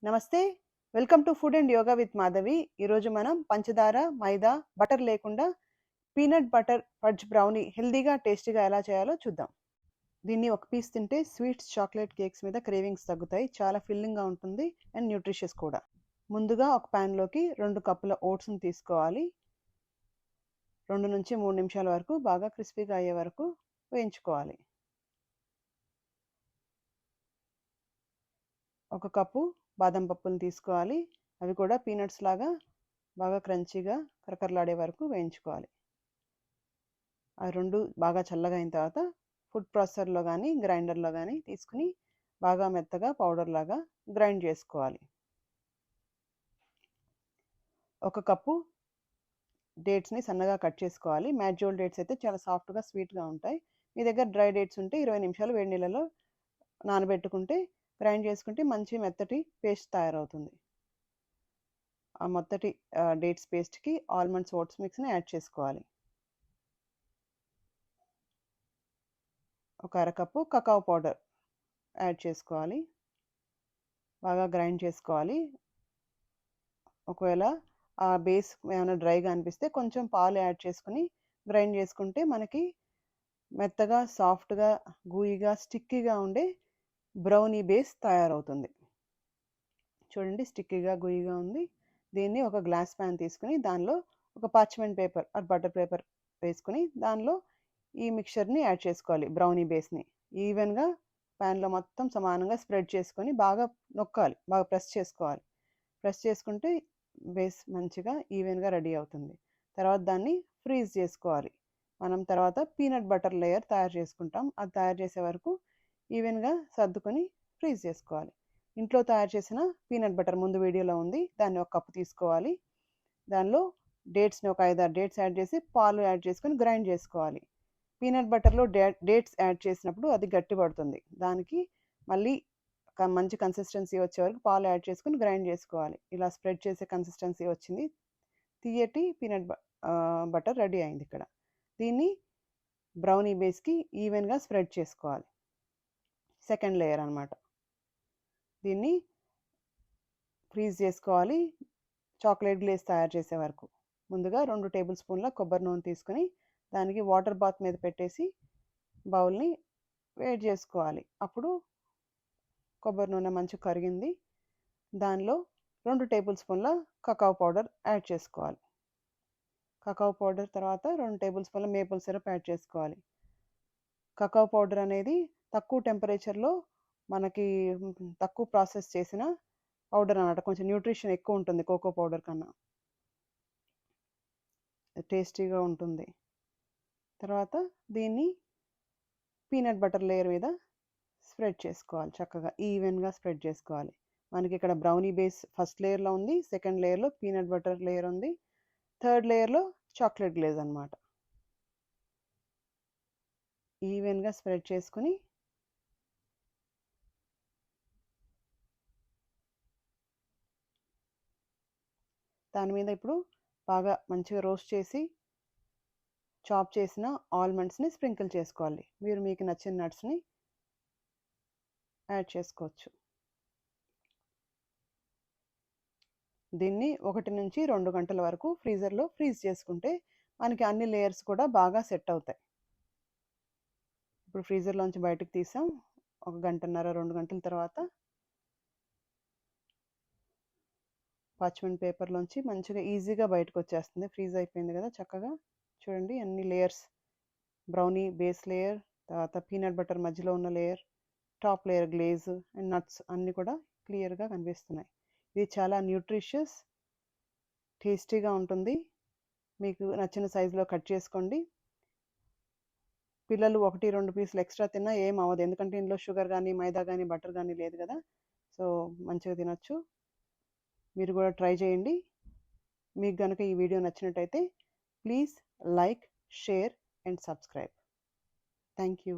నమస్తే. Welcome to food and yoga with Madhavi. ఈరోజు మనం పంచదార, మైదా, బటర్ లేకుండా పీనట్ బటర్ ఫడ్జ్ బ్రౌనీ హెల్తీగా, టేస్టీగా ఎలా చేయాలో చూద్దాం. దీన్ని ఒక పీస్ తింటే స్వీట్స్, చాక్లెట్ కేక్స్ మీద క్రేవింగ్స్ తగ్గుతాయి. చాలా ఫిల్లింగ్‌గా ఉంటుంది అండ్ న్యూట్రిషియస్ కూడా. ముందుగా ఒక ప్యాన్‌లోకి 2 కప్పుల ఓట్స్‌ని తీసుకోవాలి. 2-3 నిమిషాల వరకు బాగా క్రిస్పీగా అయ్యే వరకు వేయించుకోవాలి. ఒక కప్పు బాదం పప్పులను తీసుకోవాలి. అవి కూడా పీనట్స్ లాగా బాగా క్రంచీగా కరకరలాడే వరకు వేయించుకోవాలి. ఆ 2 బాగా చల్లగా అయిన తర్వాత ఫుడ్ ప్రాసెసర్‌లో గానీ, గ్రైండర్‌లో గానీ తీసుకొని బాగా మెత్తగా పౌడర్ లాగా గ్రైండ్ చేసుకోవాలి. ఒక కప్పు డేట్స్‌ని సన్నగా కట్ చేసుకోవాలి. మ్యాజోల్ డేట్స్ అయితే చాలా సాఫ్ట్‌గా, స్వీట్‌గా ఉంటాయి. మీ దగ్గర డ్రై డేట్స్ ఉంటే 20 నిమిషాలు వేడి నీళ్ళలో నానబెట్టుకుంటే, గ్రైండ్ చేసుకుంటే మంచి మెత్తటి పేస్ట్ తయారవుతుంది. ఆ మొత్తటి డేట్స్ పేస్ట్‌కి ఆల్మండ్స్, ఓట్స్ మిక్స్‌ని యాడ్ చేసుకోవాలి. ఒక అరకప్పు కకాో పౌడర్ యాడ్ చేసుకోవాలి. బాగా గ్రైండ్ చేసుకోవాలి. ఒకవేళ ఆ బేస్ ఏమైనా డ్రైగా అనిపిస్తే కొంచెం పాలు యాడ్ చేసుకొని గ్రైండ్ చేసుకుంటే మనకి మెత్తగా, సాఫ్ట్‌గా, గూయిగా, స్టిక్కీగా ఉండే బ్రౌనీ బేస్ తయారవుతుంది. చూడండి, స్టిక్కీగా, గూయిగా ఉంది. దీన్ని ఒక గ్లాస్ ప్యాన్ తీసుకొని దానిలో ఒక parchment paper are butter paper వేసుకొని దానిలో ఈ మిక్చర్‌ని యాడ్ చేసుకోవాలి. బ్రౌనీ బేస్‌ని ఈవెన్‌గా ప్యాన్‌లో మొత్తం సమానంగా స్ప్రెడ్ చేసుకొని బాగా నొక్కాలి. బాగా ప్రెస్ చేసుకోవాలి. ప్రెస్ చేసుకుంటే బేస్ మంచిగా ఈవెన్‌గా రెడీ అవుతుంది. తర్వాత దాన్ని ఫ్రీజ్ చేసుకోవాలి. మనం తర్వాత పీనట్ బటర్ లేయర్ తయారు చేసుకుంటాం. అది తయారు చేసే వరకు ఈవెన్‌గా సర్దుకొని ఫ్రీజ్ చేసుకోవాలి. ఇంట్లో తయారు చేసిన పీనట్ బటర్ ముందు వీడియోలో ఉంది. దాన్ని ఒక కప్పు తీసుకోవాలి. దానిలో డేట్స్‌ని ఒక 5, 6 డేట్స్ యాడ్ చేసి పాలు యాడ్ చేసుకొని గ్రైండ్ చేసుకోవాలి. పీనట్ బటర్‌లో డేట్స్ యాడ్ చేసినప్పుడు అది గట్టి పడుతుంది. దానికి మళ్ళీ మంచి కన్సిస్టెన్సీ వచ్చే వరకు పాలు యాడ్ చేసుకొని గ్రైండ్ చేసుకోవాలి. ఇలా స్ప్రెడ్ చేసే కన్సిస్టెన్సీ వచ్చింది. తియ్యటి బటర్ రెడీ అయింది ఇక్కడ. దీన్ని బ్రౌనీ బేస్‌కి ఈవెన్‌గా స్ప్రెడ్ చేసుకోవాలి. సెకండ్ లేయర్ అన్నమాట. దీన్ని ఫ్రీజ్ చేసుకోవాలి చాక్లెట్ గ్లేజ్ తయారు చేసే వరకు. ముందుగా 2 టేబుల్ స్పూన్ల కొబ్బరి నూనె తీసుకొని దానికి వాటర్ బాత్ మీద పెట్టేసి బౌల్‌ని వేడి చేసుకోవాలి. అప్పుడు కొబ్బరి నూనె మంచిగా కరిగింది. దానిలో 2 టేబుల్ స్పూన్ల కకాో పౌడర్ యాడ్ చేసుకోవాలి. కకాో పౌడర్ తర్వాత 2 టేబుల్ స్పూన్ల మేపుల్ సిరప్ యాడ్ చేసుకోవాలి. కకాో పౌడర్ అనేది తక్కువ టెంపరేచర్‌లో మనకి తక్కువ ప్రాసెస్ చేసిన పౌడర్ అన్నమాట. కొంచెం న్యూట్రిషన్ ఎక్కువ ఉంటుంది కోకో పౌడర్ కన్నా. టేస్టీగా ఉంటుంది. తర్వాత దీన్ని పీనట్ బటర్ లేయర్ మీద స్ప్రెడ్ చేసుకోవాలి. చక్కగా ఈవెన్‌గా స్ప్రెడ్ చేసుకోవాలి. మనకి ఇక్కడ బ్రౌనీ బేస్ ఫస్ట్ లేయర్‌లో ఉంది. సెకండ్ లేయర్‌లో పీనట్ బటర్ లేయర్ ఉంది. థర్డ్ లేయర్‌లో చాక్లెట్ గ్లేజ్ అన్నమాట. ఈవెన్‌గా స్ప్రెడ్ చేసుకొని దాని మీద ఇప్పుడు బాగా మంచిగా రోస్ట్ చేసి చాప్ చేసిన ఆల్మండ్స్‌ని స్ప్రింకిల్ చేసుకోవాలి. మీరు మీకు నచ్చిన నట్స్‌ని యాడ్ చేసుకోవచ్చు. దీన్ని 1-2 గంటల వరకు ఫ్రీజర్‌లో ఫ్రీజ్ చేసుకుంటే మనకి అన్ని లేయర్స్ కూడా బాగా సెట్ అవుతాయి. ఇప్పుడు ఫ్రీజర్‌లోంచి బయటకు తీసాం. 1 గంటన్నర, 2 గంటల తర్వాత పార్చ్మెంట్ పేపర్‌లోంచి మంచిగా ఈజీగా బయటకొచ్చేస్తుంది. ఫ్రీజ్ అయిపోయింది కదా చక్కగా. చూడండి అన్ని లేయర్స్, బ్రౌనీ బేస్ లేయర్, తర్వాత పీనట్ బటర్ మధ్యలో ఉన్న layer, top layer glaze and nuts అన్నీ కూడా క్లియర్‌గా కనిపిస్తున్నాయి. ఇది చాలా న్యూట్రిషియస్, టేస్టీగా ఉంటుంది. మీకు నచ్చిన సైజులో కట్ చేసుకోండి. పిల్లలు 1, 2 పీసులు ఎక్స్ట్రా తిన్నా ఏం అవ్వదు. ఎందుకంటే ఇందులో షుగర్ గానీ, మైదా గానీ, బటర్ గానీ లేదు కదా! సో, మంచిగా తినొచ్చు. మీరు కూడా ట్రై చేయండి. మీకు గనుక ఈ వీడియో నచ్చినట్టయితే please like, share and subscribe. Thank you.